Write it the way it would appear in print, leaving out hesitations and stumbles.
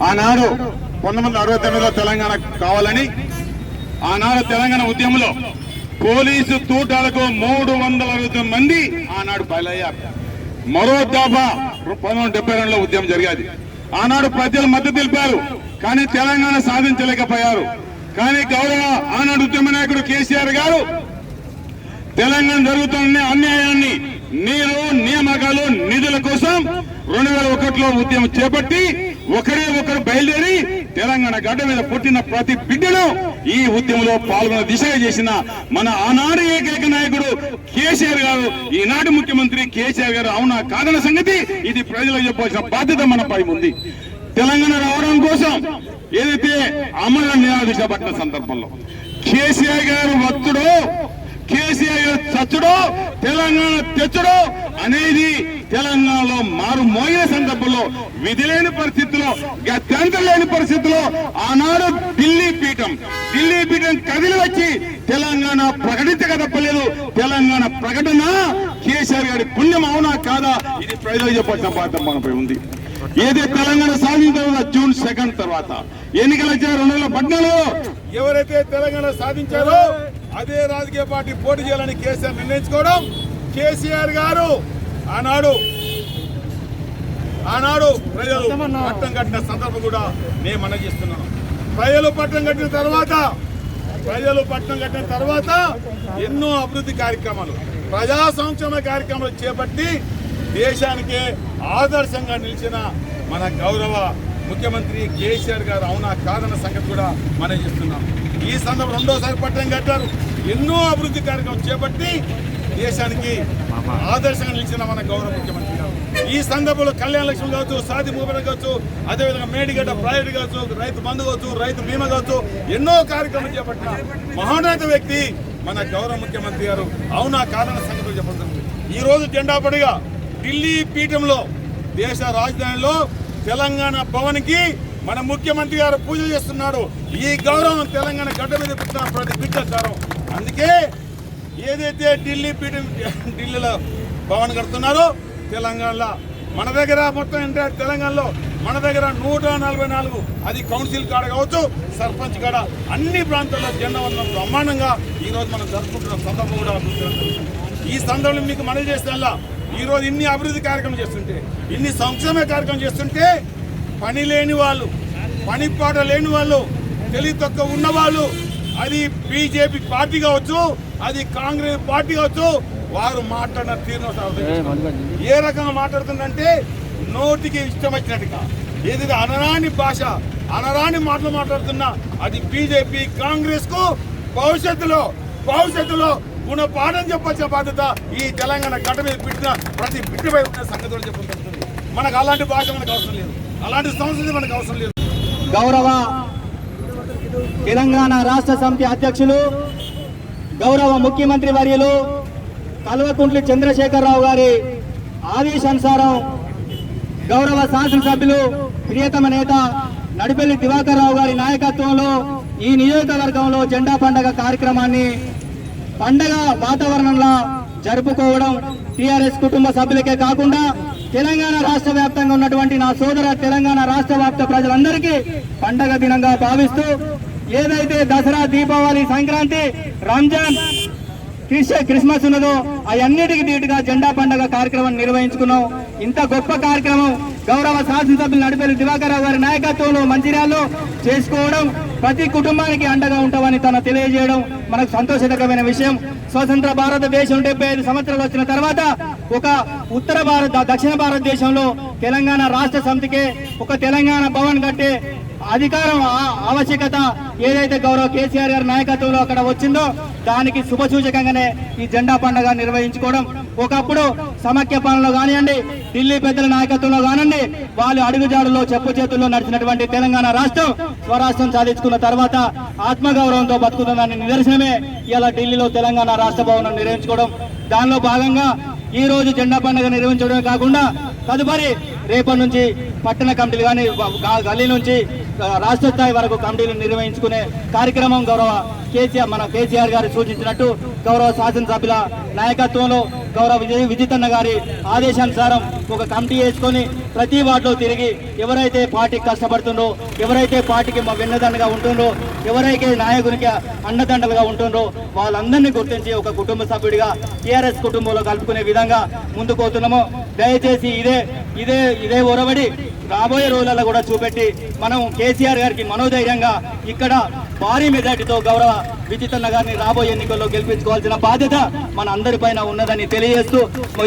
ఆనాడు 1969లో తెలంగాణ కావాలని ఆనాడు తెలంగాణ ఉద్యమంలో పోలీసు తూటాలకు 360 మంది ఆనాడు బలయ్యారు. మరో దఫా 1972లో ఉద్యమం జరిగేది. ఆనాడు ప్రజలు మద్దతు తెలిపారు, కానీ తెలంగాణ సాధించలేకపోయారు. కానీ గౌరవ ఆనాడు ఉద్యమ నాయకుడు కేసీఆర్ గారు తెలంగాణ జరుగుతున్న అన్యాయాన్ని, నీరు నియామకాలు నిధుల కోసం 2001లో ఉద్యమం చేపట్టి ఒకరు బయలుదేరి తెలంగాణ గడ్డ మీద పుట్టిన ప్రతి బిడ్డను ఈ ఉద్యమంలో పాల్గొన్న దిశగా చేసిన మన ఆనాడు ఏకైక నాయకుడు కేసీఆర్ గారు, ఈనాటి ముఖ్యమంత్రి కేసీఆర్ గారు అవునా కాదన్న సంగతి ఇది ప్రజలకు చెప్పాల్సిన బాధ్యత మనపై ఉంది. తెలంగాణ రావడం కోసం ఏదైతే అమర నిరాదేశపడిన సందర్భంలో కేసీఆర్ గారు వత్తుడో, కేసీఆర్ గారు చచ్చుడో, తెలంగాణ తెచ్చుడో అనేది తెలంగాణలో మారు మోగిన సందర్భంలో, విధి లేని పరిస్థితుల్లో, గత్యంతరం లేని పరిస్థితుల్లో ఆనాడు ఢిల్లీ పీఠం కదిలి వచ్చి తెలంగాణ ప్రకటించక తప్పలేదు. తెలంగాణ ప్రకటన కేసీఆర్ గారి పుణ్యం అవునా కాదా ఇది ప్రజలకు చెప్పాల్సిన బాధ్యత మనపై ఉంది. ఏది తెలంగాణ సాధించిన తర్వాత June 2 తర్వాత ఎన్నికలు వచ్చారు. 2014లో ఎవరైతే తెలంగాణ సాధించారో అదే రాజకీయ పార్టీ పోటీ చేయాలని కేసీఆర్ నిర్ణయించుకోవడం, కేసీఆర్ గారు ఆనాడు ప్రజలు పట్టం కట్టిన సందర్భం కూడా నేను మనవి చేస్తున్నాను. ప్రజలు పట్టం కట్టిన తర్వాత ఎన్నో అభివృద్ధి కార్యక్రమాలు, ప్రజా సంక్షేమ కార్యక్రమాలు చేపట్టి దేశానికే ఆదర్శంగా నిలిచిన మన గౌరవ ముఖ్యమంత్రి కేసీఆర్ గారు అవునా కాదన్న సంగతి కూడా మనం చేస్తున్నాం. ఈ సందర్భం రెండోసారి పట్టణం కట్టారు. ఎన్నో అభివృద్ధి కార్యక్రమం చేపట్టి దేశానికి ఆదర్శంగా నిలిచిన మన గౌరవ ముఖ్యమంత్రి గారు. ఈ సందర్భంలో కళ్యాణ లక్ష్మి కావచ్చు, సాది మూపన కావచ్చు, అదేవిధంగా మేడిగడ్డ ప్రాజెక్టు కావచ్చు, రైతు బంధు కావచ్చు, రైతు బీమా కావచ్చు, ఎన్నో కార్యక్రమాలు చేపట్టిన మహోన్నత వ్యక్తి మన గౌరవ ముఖ్యమంత్రి గారు అవునా కాదన్న సంగతి చెప్పడం. ఈ రోజు జెండా పడిగా ఢిల్లీ పీఠంలో దేశ రాజధానిలో తెలంగాణ భవన్ కి మన ముఖ్యమంత్రి గారు పూజ చేస్తున్నాడు. ఈ గౌరవం తెలంగాణ గడ్డ మీద పుట్టిన ప్రతి బిడ్డ గౌరవం. అందుకే ఏదైతే ఢిల్లీలో భవన్ కడుతున్నారో తెలంగాణలో మన దగ్గర మొత్తం ఎంటైర్ తెలంగాణలో మన దగ్గర 144 అది కౌన్సిల్ కాడ కావచ్చు, సర్పంచ్ కాడ అన్ని ప్రాంతాల్లో జెండా వందనం బ్రహ్మాండంగా ఈరోజు మనం జరుపుకుంటున్న సందర్భం కూడా. ఈ సందర్భంలో మీకు మనవి చేస్తే ఈరోజు ఇన్ని అభివృద్ధి కార్యక్రమం చేస్తుంటే, ఇన్ని సంక్షేమ కార్యక్రమం చేస్తుంటే పని లేని వాళ్ళు, పనిపాట లేని వాళ్ళు, తెలివి తక్కువ ఉన్నవాళ్ళు, అది బీజేపీ పార్టీ కావచ్చు, అది కాంగ్రెస్ పార్టీ కావచ్చు, వారు మాట్లాడిన తీరును ఏ రకంగా మాట్లాడుతుందంటే నోటికి ఇష్టం వచ్చినట్టుగా, ఏదైతే అనరాని భాష, అనరాని మాటలు మాట్లాడుతున్నా అది బీజేపీ కాంగ్రెస్ కు భవిష్యత్తులో గుణపాఠం చెప్పాల్సిన బాధ్యత ఈ తెలంగాణ గడ్డ మీద పెట్టిన ప్రతి బిడ్డపై ఉన్న సంగతులు చెప్పబడుతుంది. మనకు అలాంటి భాష మనకు అవసరం లేదు, అలాంటి సంస్కృతి మనకు అవసరం లేదు. గౌరవ తెలంగాణ రాష్ట్ర సమితి అధ్యక్షులు, గౌరవ ముఖ్యమంత్రి వర్యులు కల్వకుంట్ల చంద్రశేఖరరావు గారి ఆదేశానుసారం గౌరవ శాసనసభ్యులు ప్రియతమ నేత నడిపెల్లి దివాకర్ రావు గారి నాయకత్వంలో ఈ నియోజకవర్గంలో జెండా పండుగ కార్యక్రమాన్ని పండగ వాతావరణంలో జరుపుకోవడం టీఆర్ఎస్ కుటుంబ సభ్యులకే కాకుండా తెలంగాణ రాష్ట్ర వ్యాప్తంగా ఉన్నటువంటి నా సోదర తెలంగాణ రాష్ట్ర వ్యాప్త ప్రజలందరికీ పండగ దినంగా భావిస్తూ ఏదైతే దసరా, దీపావళి, సంక్రాంతి, రంజాన్, క్రిస్మస్ ఉన్నదో అవన్నిటికీ ధీటుగా జెండా పండుగ కార్యక్రమం నిర్వహించుకున్నాం. ఇంత గొప్ప కార్యక్రమం గౌరవ శాసనసభ్యులు నడిపేరు దివాకర్ రావు గారి నాయకత్వంలో మంచిర్యాలలో చేసుకోవడం, ప్రతి కుటుంబానికి అండగా ఉంటామని తన తెలియజేయడం మనకు సంతోషకరమైన విషయం. స్వతంత్ర భారతదేశం 75 సంవత్సరాలు వచ్చిన తర్వాత ఒక దక్షిణ భారతదేశంలో తెలంగాణ రాష్ట్ర సమితికే ఒక తెలంగాణ భవన్ కట్టే అధికారం ఆవశ్యకత ఏదైతే గౌరవ కేసీఆర్ గారి నాయకత్వంలో అక్కడ వచ్చిందో దానికి శుభసూచకంగానే ఈ జెండా పండుగ నిర్వహించుకోవడం. ఒకప్పుడు సమాఖ్య పాలనలో కానివ్వండి, ఢిల్లీ పెద్దల నాయకత్వంలో కానివ్వండి, వాళ్ళు అడుగుజాడులో చెప్పు చేతుల్లో నడిచినటువంటి తెలంగాణ రాష్ట్రం స్వరాష్ట్రం సాధించుకున్న తర్వాత ఆత్మగౌరవంతో బతుకుతుందని నిదర్శనమే ఇలా ఢిల్లీలో తెలంగాణ రాష్ట్ర భవనం నిర్వహించుకోవడం. దానిలో భాగంగా ఈ రోజు జెండా పండుగ నిర్వహించడమే కాకుండా తదుపరి రేపటి నుంచి పట్టణ కమిటీలు కానీ గల్లీ నుంచి రాష్ట్ర స్థాయి వరకు కమిటీలు నిర్వహించుకునే కార్యక్రమం గౌరవ కేసీఆర్ గారు సూచించినట్టు గౌరవ శాసనసభ్యుల నాయకత్వంలో గౌరవ విజితన్న గారి ఆదేశానుసారం ఒక కమిటీ వేసుకొని ప్రతి వార్డులో తిరిగి ఎవరైతే పార్టీకి కష్టపడుతుండ్రో, ఎవరైతే పార్టీకి వెన్నదండగా ఉంటుండ్రో, ఎవరైతే నాయకునికి అండదండలుగా ఉంటుండ్రో వాళ్ళందరినీ గుర్తించి ఒక కుటుంబ సభ్యుడిగా టీఆర్ఎస్ కుటుంబంలో కలుపుకునే విధంగా ముందుకు పోతున్నాము. దయచేసి ఇదే ఒరవడి రాబోయే రోజులలో కూడా చూపెట్టి మనం కేసీఆర్ గారికి మనోధైర్యంగా ఇక్కడ భారీ మెజార్టీతో గౌరవ విజితన్న గారిని రాబోయే ఎన్నికల్లో గెలిపించుకోవాల్సిన బాధ్యత మన అందరిపైన ఉన్నదని తెలియజేస్తూ